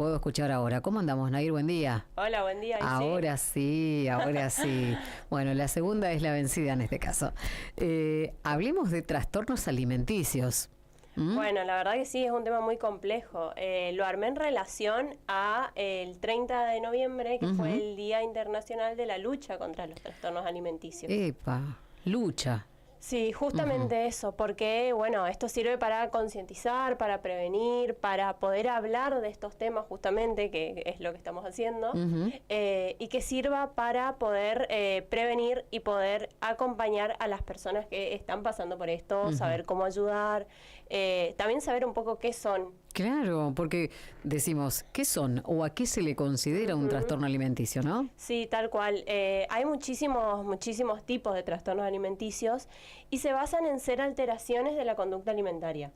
puedo escuchar ahora. ¿Cómo andamos, Nair? Buen día. Hola, buen día. Ahora sí, ahora sí. Bueno, la segunda es la vencida en este caso. Hablemos de trastornos alimenticios. Bueno, la verdad que sí, es un tema muy complejo. Lo armé en relación a el 30 de noviembre, que fue el Día Internacional de la Lucha contra los Trastornos Alimenticios. ¡Epa! Lucha. Sí, justamente eso, porque bueno, esto sirve para concientizar, para prevenir, para poder hablar de estos temas justamente, que es lo que estamos haciendo, y que sirva para poder prevenir y poder acompañar a las personas que están pasando por esto, saber cómo ayudar, también saber un poco qué son. Claro, porque decimos, ¿qué son o a qué se le considera un trastorno alimenticio, no? Sí, tal cual. Hay muchísimos tipos de trastornos alimenticios y se basan en ser alteraciones de la conducta alimentaria,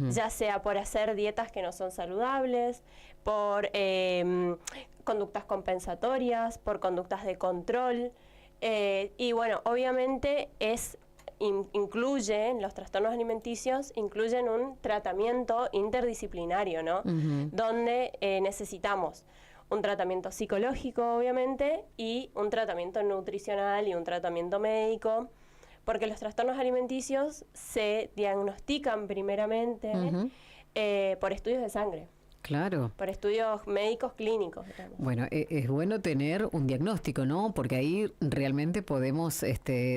ya sea por hacer dietas que no son saludables, por conductas compensatorias, por conductas de control, y bueno, obviamente incluyen los trastornos alimenticios, incluyen un tratamiento interdisciplinario, ¿no? Donde necesitamos un tratamiento psicológico, obviamente, y un tratamiento nutricional y un tratamiento médico, porque los trastornos alimenticios se diagnostican primeramente por estudios de sangre. Claro. Por estudios médicos clínicos, digamos. Bueno, es bueno tener un diagnóstico, ¿no? Porque ahí realmente podemos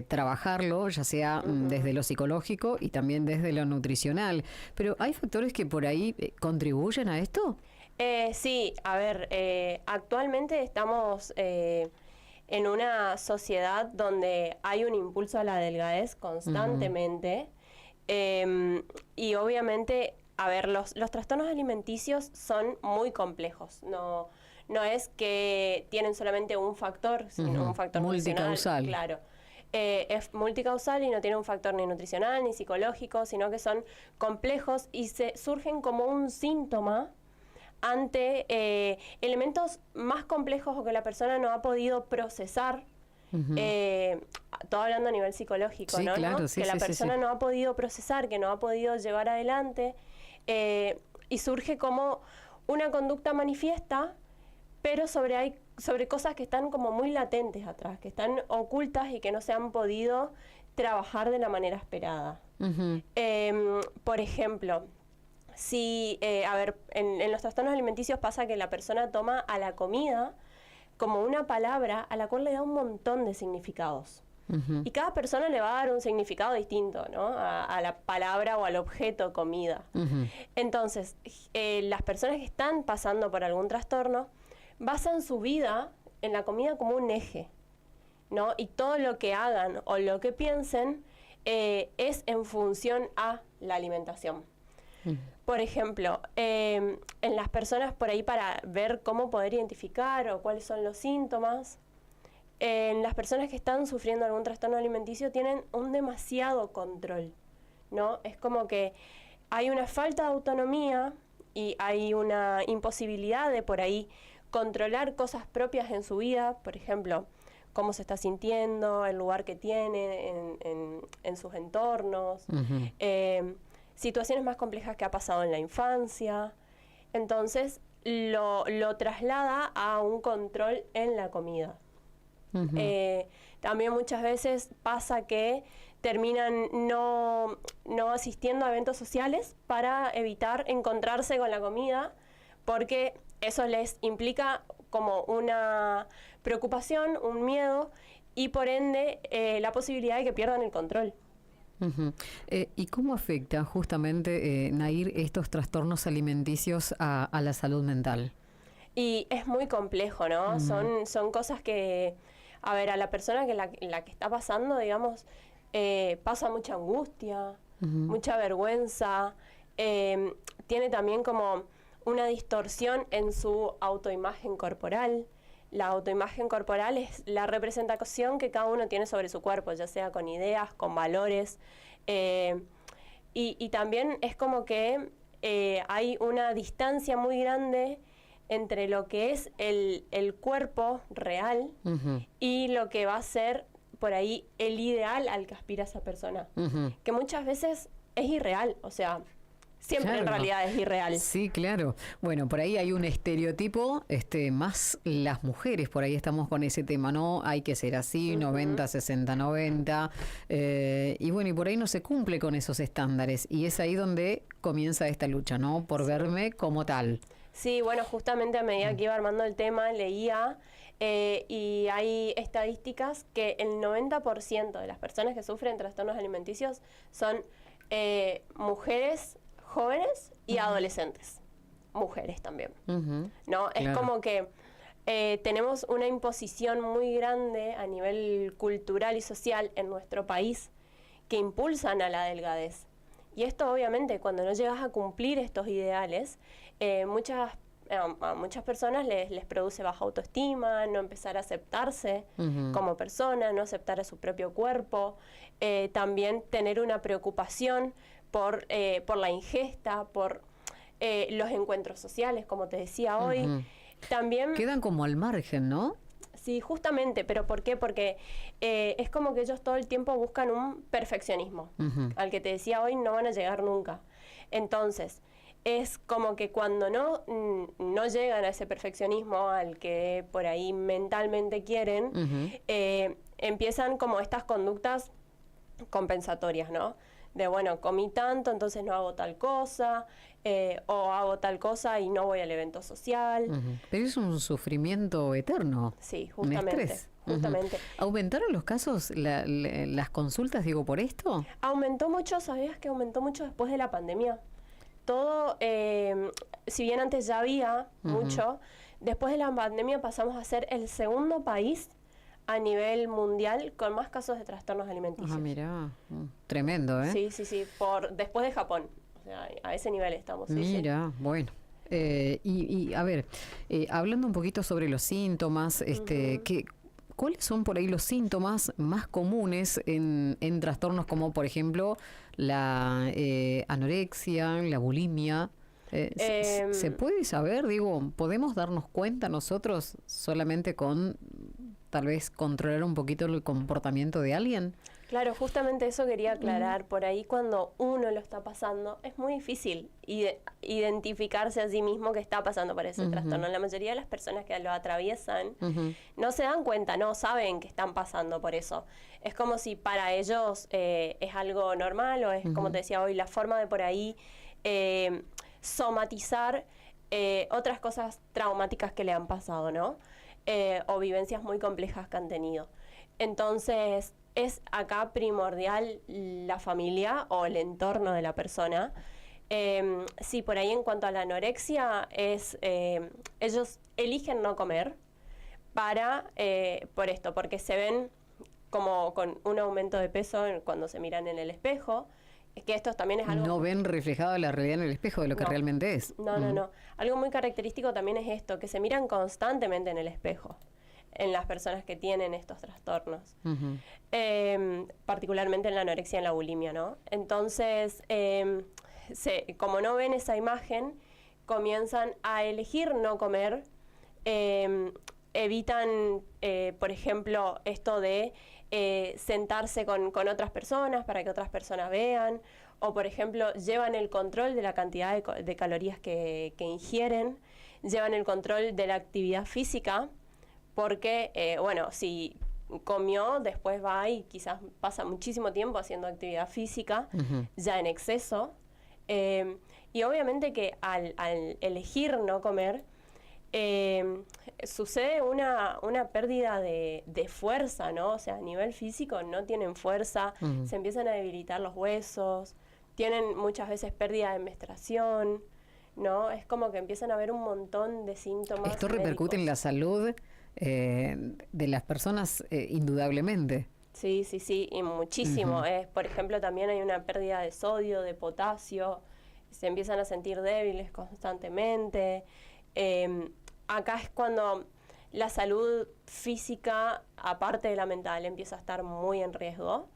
trabajarlo, ya sea desde lo psicológico y también desde lo nutricional. Pero ¿hay factores que por ahí contribuyen a esto? Sí, a ver, actualmente estamos en una sociedad donde hay un impulso a la delgadez constantemente y obviamente... A ver, los trastornos alimenticios son muy complejos. No es que tienen solamente un factor, sino un factor multicausal. Claro. Es multicausal y no tiene un factor ni nutricional ni psicológico, sino que son complejos y surgen como un síntoma ante elementos más complejos o que la persona no ha podido procesar. Todo hablando a nivel psicológico, sí, ¿no? Claro, sí, que la persona no ha podido procesar, que no ha podido llevar adelante, y surge como una conducta manifiesta, pero sobre cosas que están como muy latentes atrás, que están ocultas y que no se han podido trabajar de la manera esperada. Por ejemplo, si, a ver, en los trastornos alimenticios pasa que la persona toma a la comida como una palabra a la cual le da un montón de significados. Y cada persona le va a dar un significado distinto, ¿no? A la palabra o al objeto comida. Entonces, las personas que están pasando por algún trastorno basan su vida en la comida como un eje, ¿no? Y todo lo que hagan o lo que piensen es en función a la alimentación. Por ejemplo, en las personas por ahí, para ver cómo poder identificar o cuáles son los síntomas, en las personas que están sufriendo algún trastorno alimenticio tienen un demasiado control, ¿no? Es como que hay una falta de autonomía y hay una imposibilidad de por ahí controlar cosas propias en su vida, por ejemplo, cómo se está sintiendo, el lugar que tiene en sus entornos, situaciones más complejas que ha pasado en la infancia. Entonces lo traslada a un control en la comida. También muchas veces pasa que terminan no asistiendo a eventos sociales para evitar encontrarse con la comida, porque eso les implica como una preocupación, un miedo y por ende la posibilidad de que pierdan el control. ¿Y cómo afecta justamente, Nair, estos trastornos alimenticios a la salud mental? Y es muy complejo, ¿no? Son cosas que, a ver, a la persona que la que está pasando, digamos, pasa mucha angustia, mucha vergüenza, tiene también como una distorsión en su autoimagen corporal. La autoimagen corporal es la representación que cada uno tiene sobre su cuerpo, ya sea con ideas, con valores, y también es como que hay una distancia muy grande entre lo que es el cuerpo real y lo que va a ser por ahí el ideal al que aspira esa persona, que muchas veces es irreal. O sea, siempre en Claro. realidad es irreal. Sí, claro. Bueno, por ahí hay un estereotipo, más las mujeres, por ahí estamos con ese tema, ¿no? Hay que ser así, 90, 60, 90. Y bueno, y por ahí no se cumple con esos estándares. Y es ahí donde comienza esta lucha, ¿no? Por verme como tal. Sí, bueno, justamente a medida que iba armando el tema, leía y hay estadísticas que el 90% de las personas que sufren trastornos alimenticios son mujeres jóvenes y adolescentes. Mujeres también. Ujú. ¿No? Es Claro. como que tenemos una imposición muy grande a nivel cultural y social en nuestro país que impulsan a la delgadez. Y esto obviamente cuando no llegas a cumplir estos ideales, a muchas personas les produce baja autoestima, no empezar a aceptarse Ujú. como persona, no aceptar a su propio cuerpo, también tener una preocupación por la ingesta, por los encuentros sociales, como te decía hoy. Ujú. También, Quedan como al margen, ¿no? sí, justamente, pero ¿por qué? Porque es como que ellos todo el tiempo buscan un perfeccionismo. Ujú. Al que te decía hoy no van a llegar nunca. Entonces, es como que cuando no llegan a ese perfeccionismo al que por ahí mentalmente quieren, Ujú. empiezan como estas conductas compensatorias, ¿no? De, bueno, comí tanto, entonces no hago tal cosa, o hago tal cosa y no voy al evento social. Ujú. Pero es un sufrimiento eterno. Sí, Un justamente, estrés. Ujú. justamente. ¿Aumentaron los casos, las consultas, digo, por esto? Aumentó mucho, ¿sabías que aumentó mucho después de la pandemia? Todo, si bien antes ya había mucho, después de la pandemia pasamos a ser el segundo país a nivel mundial con más casos de trastornos alimenticios. Ah, mira, tremendo, ¿eh? Sí, sí, sí, después de Japón. O sea, a ese nivel estamos. Sí, Mira, bueno. A ver, hablando un poquito sobre los síntomas, ¿cuáles son por ahí los síntomas más comunes en trastornos como, por ejemplo, la anorexia, la bulimia? ¿Se puede saber? Digo, ¿podemos darnos cuenta nosotros solamente con tal vez controlar un poquito el comportamiento de alguien? Claro, justamente eso quería aclarar. Por ahí cuando uno lo está pasando, es muy difícil identificarse a sí mismo que está pasando por ese trastorno. La mayoría de las personas que lo atraviesan no se dan cuenta, no saben que están pasando por eso. Es como si para ellos es algo normal o es, como te decía hoy, la forma de por ahí somatizar otras cosas traumáticas que le han pasado, ¿no? O vivencias muy complejas que han tenido. Entonces, es acá primordial la familia o el entorno de la persona. Sí, por ahí en cuanto a la anorexia, ellos eligen no comer por esto, porque se ven como con un aumento de peso cuando se miran en el espejo. Es que esto también es algo... No ven reflejada la realidad en el espejo de lo que No. realmente es. No. Algo muy característico también es esto, que se miran constantemente en el espejo en las personas que tienen estos trastornos. Particularmente en la anorexia y en la bulimia, ¿no? Entonces, como no ven esa imagen, comienzan a elegir no comer, evitan, por ejemplo, esto de sentarse con otras personas para que otras personas vean, o por ejemplo, llevan el control de la cantidad de calorías que ingieren, llevan el control de la actividad física, porque, bueno, si comió, después va y quizás pasa muchísimo tiempo haciendo actividad física, ya en exceso. Y obviamente que al elegir no comer, sucede una pérdida de fuerza, ¿no? O sea, a nivel físico no tienen fuerza, se empiezan a debilitar los huesos, tienen muchas veces pérdida de menstruación, ¿no? Es como que empiezan a haber un montón de síntomas. Esto repercute en la salud de las personas, indudablemente. Sí, y muchísimo. Por ejemplo, también hay una pérdida de sodio, de potasio, se empiezan a sentir débiles constantemente. Acá es cuando la salud física, aparte de la mental, empieza a estar muy en riesgo.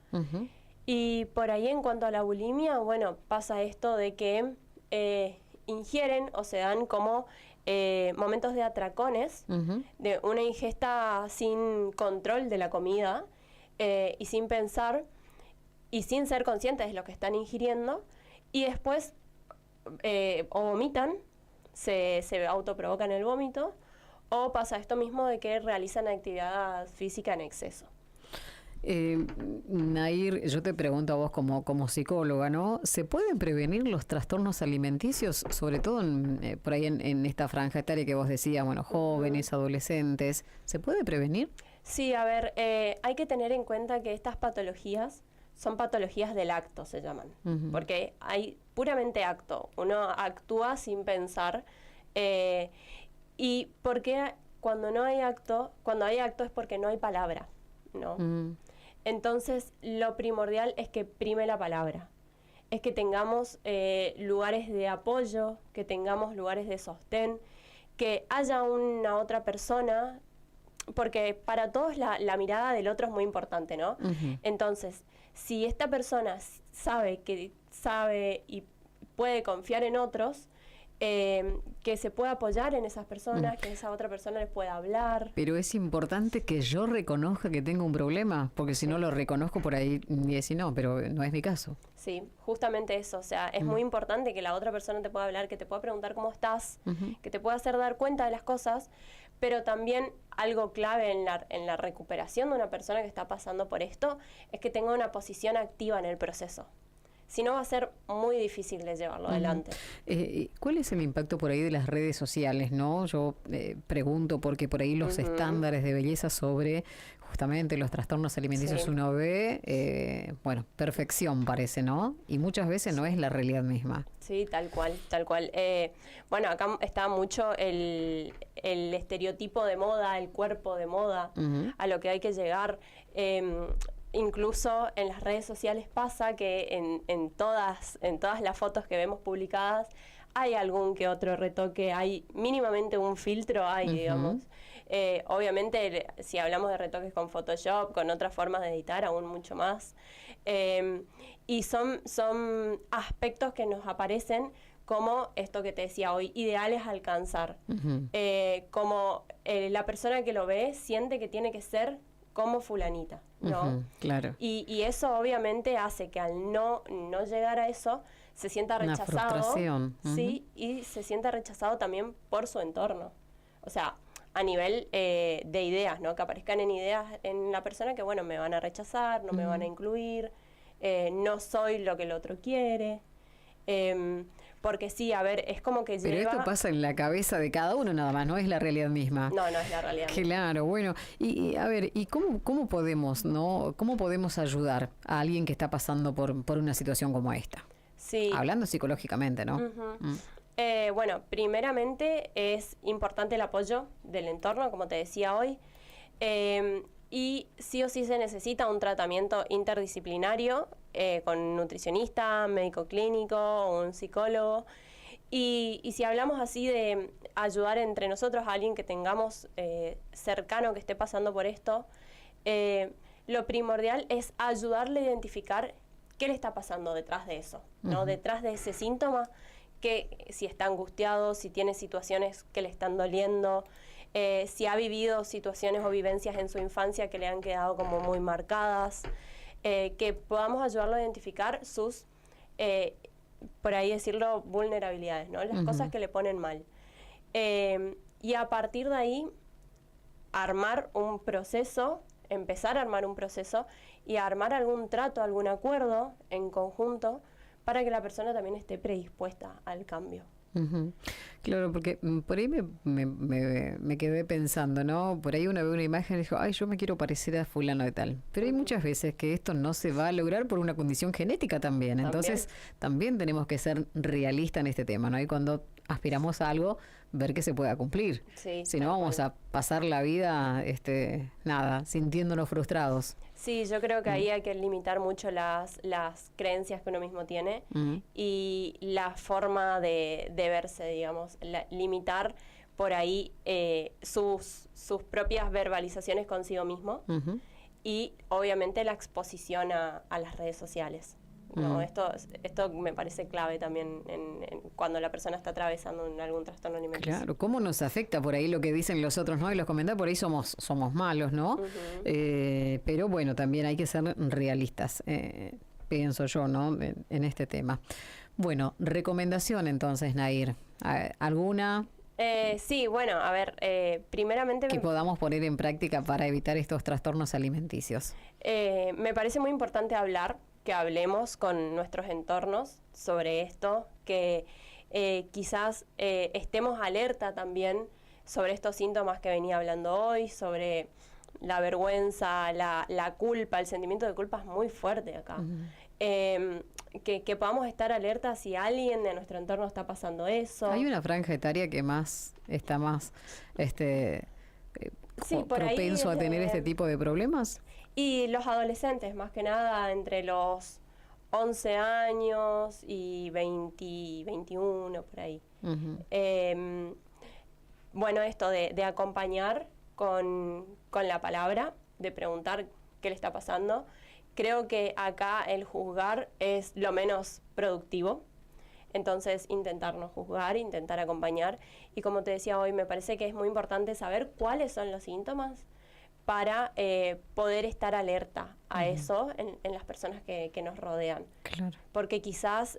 Y por ahí, en cuanto a la bulimia, bueno, pasa esto de que ingieren o se dan como momentos de atracones, de una ingesta sin control de la comida y sin pensar y sin ser conscientes de lo que están ingiriendo, y después o vomitan, se autoprovocan el vómito, o pasa esto mismo de que realizan actividad física en exceso. Nair, yo te pregunto a vos como psicóloga, ¿no? ¿Se pueden prevenir los trastornos alimenticios, sobre todo por ahí en esta franja etaria que vos decías, bueno, jóvenes, adolescentes? ¿Se puede prevenir? Sí, a ver, hay que tener en cuenta que estas patologías son patologías del acto, se llaman, porque hay puramente acto, uno actúa sin pensar, y porque cuando hay acto es porque no hay palabra, ¿no? Entonces, lo primordial es que prime la palabra, es que tengamos lugares de apoyo, que tengamos lugares de sostén, que haya una otra persona, porque para todos la mirada del otro es muy importante, ¿no? Entonces, si esta persona sabe y puede confiar en otros, que se pueda apoyar en esas personas, que esa otra persona les pueda hablar. Pero es importante que yo reconozca que tengo un problema, porque si no lo reconozco por ahí y decir, no, pero no es mi caso. Sí, justamente eso, o sea, es muy importante que la otra persona te pueda hablar, que te pueda preguntar cómo estás, que te pueda hacer dar cuenta de las cosas, pero también algo clave en la recuperación de una persona que está pasando por esto es que tenga una posición activa en el proceso. Si no, va a ser muy difícil de llevarlo adelante. ¿Cuál es el impacto por ahí de las redes sociales, no? Yo pregunto porque por ahí los estándares de belleza sobre justamente los trastornos alimenticios uno ve, bueno, perfección parece, ¿no? Y muchas veces no es la realidad misma. Sí, tal cual, tal cual. Bueno, acá está mucho el estereotipo de moda, el cuerpo de moda, a lo que hay que llegar. Incluso en las redes sociales pasa que en todas las fotos que vemos publicadas hay algún que otro retoque, hay mínimamente un filtro, digamos. Obviamente, si hablamos de retoques con Photoshop, con otras formas de editar, aún mucho más. Y son aspectos que nos aparecen como esto que te decía hoy, ideales a alcanzar. Como la persona que lo ve siente que tiene que ser como fulanita, ¿no? Claro. Y eso obviamente hace que al no llegar a eso se sienta rechazado. Una frustración. Sí, y se sienta rechazado también por su entorno. O sea, a nivel de ideas, ¿no? Que aparezcan en ideas en la persona que, bueno, me van a rechazar, no me van a incluir, no soy lo que el otro quiere. Porque sí, a ver, es como que Pero esto pasa en la cabeza de cada uno nada más, no es la realidad misma. No es la realidad. Claro, bueno. Y a ver, ¿y cómo podemos, no? ¿Cómo podemos ayudar a alguien que está pasando por una situación como esta? Sí. Hablando psicológicamente, ¿no? Bueno, primeramente es importante el apoyo del entorno, como te decía hoy. Y sí o sí se necesita un tratamiento interdisciplinario con nutricionista, médico clínico, un psicólogo. Y si hablamos así de ayudar entre nosotros a alguien que tengamos cercano que esté pasando por esto, lo primordial es ayudarle a identificar qué le está pasando detrás de eso, ¿no? Detrás de ese síntoma, que si está angustiado, si tiene situaciones que le están doliendo, si ha vivido situaciones o vivencias en su infancia que le han quedado como muy marcadas, que podamos ayudarlo a identificar sus, por ahí decirlo, vulnerabilidades, ¿no? Las cosas que le ponen mal. Y a partir de ahí, armar un proceso, empezar a armar un proceso y armar algún trato, algún acuerdo en conjunto para que la persona también esté predispuesta al cambio. Claro, porque por ahí me quedé pensando, ¿no? Por ahí uno ve una imagen y dijo, ay, yo me quiero parecer a fulano de tal. Pero hay muchas veces que esto no se va a lograr por una condición genética también. Entonces, también tenemos que ser realistas en este tema, ¿no? Y cuando aspiramos a algo, ver que se pueda cumplir. Sí, si no, vamos a pasar la vida, sintiéndonos frustrados. Sí, yo creo que ahí hay que limitar mucho las creencias que uno mismo tiene y la forma de verse, digamos. Limitar por ahí sus propias verbalizaciones consigo mismo y obviamente la exposición a las redes sociales. No, esto me parece clave también cuando la persona está atravesando algún trastorno alimenticio. Claro, ¿cómo nos afecta por ahí lo que dicen los otros, ¿no? Y los comentarios por ahí somos malos, ¿no? Pero bueno, también hay que ser realistas, pienso yo, ¿no? En este tema. Bueno, recomendación entonces, Nair. ¿Alguna Sí, bueno, a ver, primeramente que podamos poner en práctica para evitar estos trastornos alimenticios? me parece muy importante hablar, que hablemos con nuestros entornos sobre esto, que quizás estemos alerta también sobre estos síntomas que venía hablando hoy, sobre la vergüenza, la culpa, el sentimiento de culpa es muy fuerte acá. Que podamos estar alerta si alguien de nuestro entorno está pasando eso. Hay una franja etaria que está más Sí, por ahí propenso a tener este tipo de problemas. Y los adolescentes, más que nada, entre los 11 años y 20, 21, por ahí. Bueno, esto de acompañar con la palabra, de preguntar qué le está pasando. Creo que acá el juzgar es lo menos productivo. Entonces, intentar no juzgar, intentar acompañar. Y como te decía hoy, me parece que es muy importante saber cuáles son los síntomas para poder estar alerta a eso en las personas que nos rodean. Claro. Porque quizás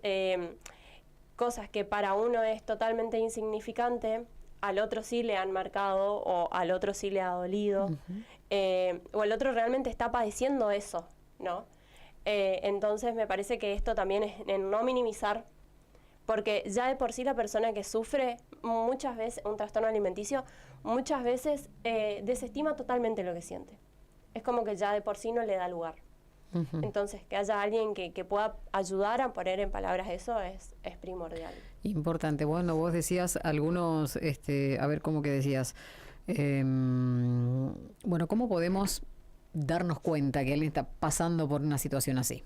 cosas que para uno es totalmente insignificante, al otro sí le han marcado o al otro sí le ha dolido, o el otro realmente está padeciendo eso, ¿no? Entonces me parece que esto también es en no minimizar, porque ya de por sí la persona que sufre muchas veces un trastorno alimenticio, muchas veces desestima totalmente lo que siente. Es como que ya de por sí no le da lugar. Entonces, que haya alguien que pueda ayudar a poner en palabras eso es primordial. Importante. Bueno, vos decías algunos, a ver, ¿cómo que decías? Bueno, ¿cómo podemos darnos cuenta que alguien está pasando por una situación así?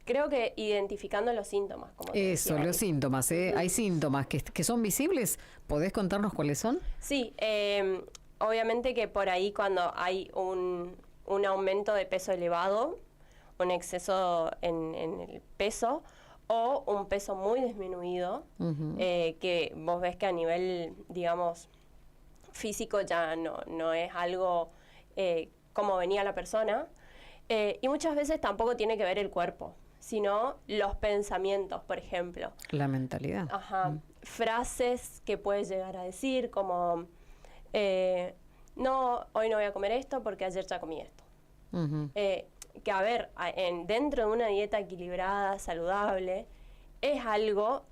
Creo que identificando los síntomas. Como te Eso, decía los síntomas, ¿eh? Hay síntomas que son visibles. ¿Podés contarnos cuáles son? Sí, obviamente que por ahí cuando hay un aumento de peso elevado, un exceso en el peso o un peso muy disminuido, que vos ves que a nivel, digamos, físico ya no es algo como venía la persona, y muchas veces tampoco tiene que ver el cuerpo, sino los pensamientos, por ejemplo. La mentalidad. Frases que puedes llegar a decir como, no, hoy no voy a comer esto porque ayer ya comí esto. Que a ver, dentro de una dieta equilibrada, saludable, es algo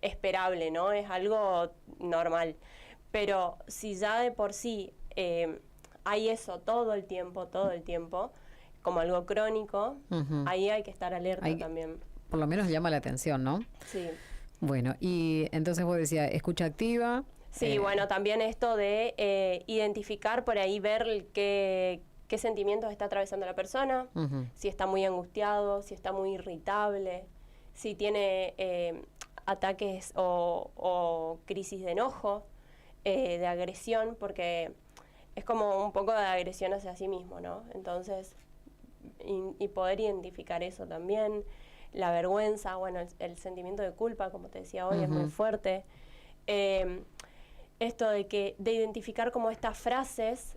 esperable, ¿no? Es algo normal. Pero si ya de por sí hay eso todo el tiempo, como algo crónico, ahí hay que estar alerta también. Por lo menos llama la atención, ¿no? Sí. Bueno, y entonces vos decías, escucha activa. Sí, bueno, también esto de identificar por ahí, ver qué sentimientos está atravesando la persona, si está muy angustiado, si está muy irritable, si tiene ataques o crisis de enojo, de agresión, porque es como un poco de agresión hacia sí mismo, ¿no? Entonces, y poder identificar eso también, la vergüenza, bueno, el sentimiento de culpa, como te decía hoy, es muy fuerte. Esto de identificar como estas frases,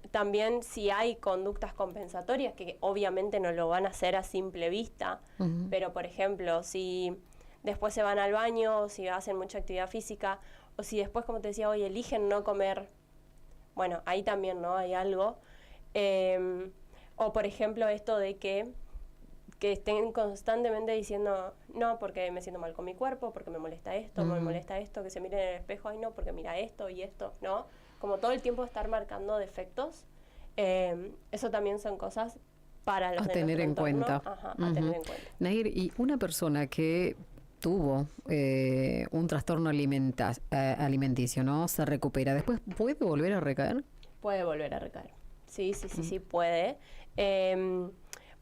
también si hay conductas compensatorias, que obviamente no lo van a hacer a simple vista, pero por ejemplo, si después se van al baño, o si hacen mucha actividad física, o si después, como te decía hoy, eligen no comer, bueno, ahí también no hay algo. O por ejemplo esto de que estén constantemente diciendo, no, porque me siento mal con mi cuerpo, porque me molesta esto, me molesta esto, que se miren en el espejo, ay no, porque mira esto y esto, ¿no? Como todo el tiempo estar marcando defectos, eso también son cosas para los a de tener en entorno, cuenta. a tener en cuenta. Nair, y una persona que tuvo un trastorno alimenticio, ¿no? Se recupera, ¿después puede volver a recaer? Puede volver a recaer, sí, puede.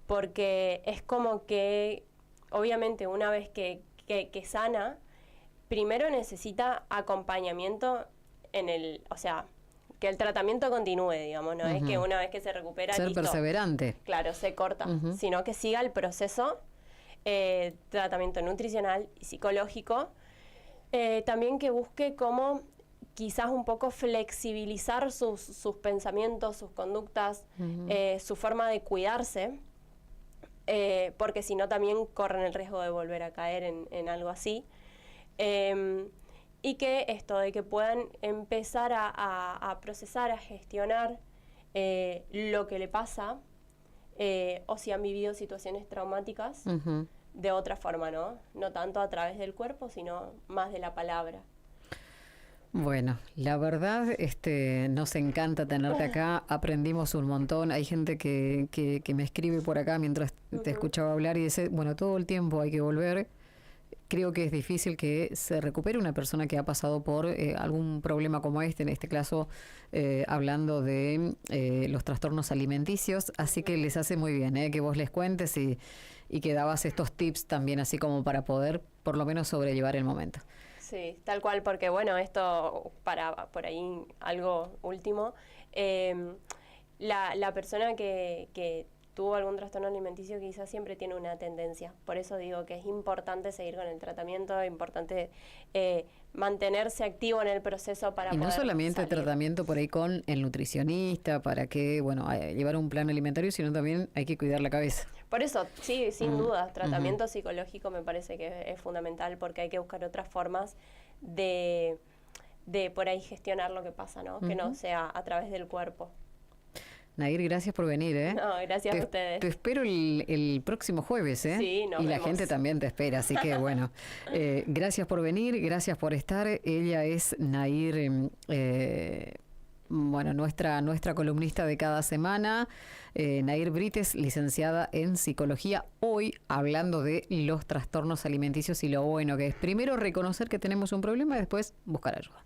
Porque es como que, obviamente, una vez que sana, primero necesita acompañamiento o sea, que el tratamiento continúe, digamos, no es que una vez que se recupera, ser listo, perseverante. Claro, se corta, sino que siga el proceso, tratamiento nutricional y psicológico, también que busque cómo quizás un poco flexibilizar sus pensamientos, sus conductas, su forma de cuidarse, porque si no también corren el riesgo de volver a caer en algo así. Y que esto, de que puedan empezar a procesar, a gestionar lo que le pasa, o si han vivido situaciones traumáticas, de otra forma, ¿no? No tanto a través del cuerpo, sino más de la palabra. Bueno, la verdad, nos encanta tenerte acá, aprendimos un montón, hay gente que me escribe por acá mientras te escuchaba hablar y dice, bueno, todo el tiempo hay que volver. Creo que es difícil que se recupere una persona que ha pasado por algún problema como en este caso hablando de los trastornos alimenticios, así que les hace muy bien que vos les cuentes y que dabas estos tips también así como para poder por lo menos sobrellevar el momento. Sí, tal cual, porque bueno, esto para por ahí algo último, la persona que tuvo algún trastorno alimenticio quizás siempre tiene una tendencia. Por eso digo que es importante seguir con el tratamiento, es importante mantenerse activo en el proceso para y no poder solamente salir. Tratamiento por ahí con el nutricionista para que, bueno, llevar un plan alimentario, sino también hay que cuidar la cabeza. Por eso, sí, sin duda, tratamiento psicológico me parece que es fundamental porque hay que buscar otras formas de por ahí gestionar lo que pasa, ¿no? Que no sea a través del cuerpo. Nair, gracias por venir, ¿eh? No, gracias a ustedes. Te espero el próximo jueves, ¿eh? Sí, nos y la vemos. gente también te espera, así que bueno, gracias por venir, gracias por estar. Ella es Nair, bueno, nuestra columnista de cada semana, Nair Brites, licenciada en Psicología, hoy hablando de los trastornos alimenticios y lo bueno que es primero reconocer que tenemos un problema y después buscar ayuda.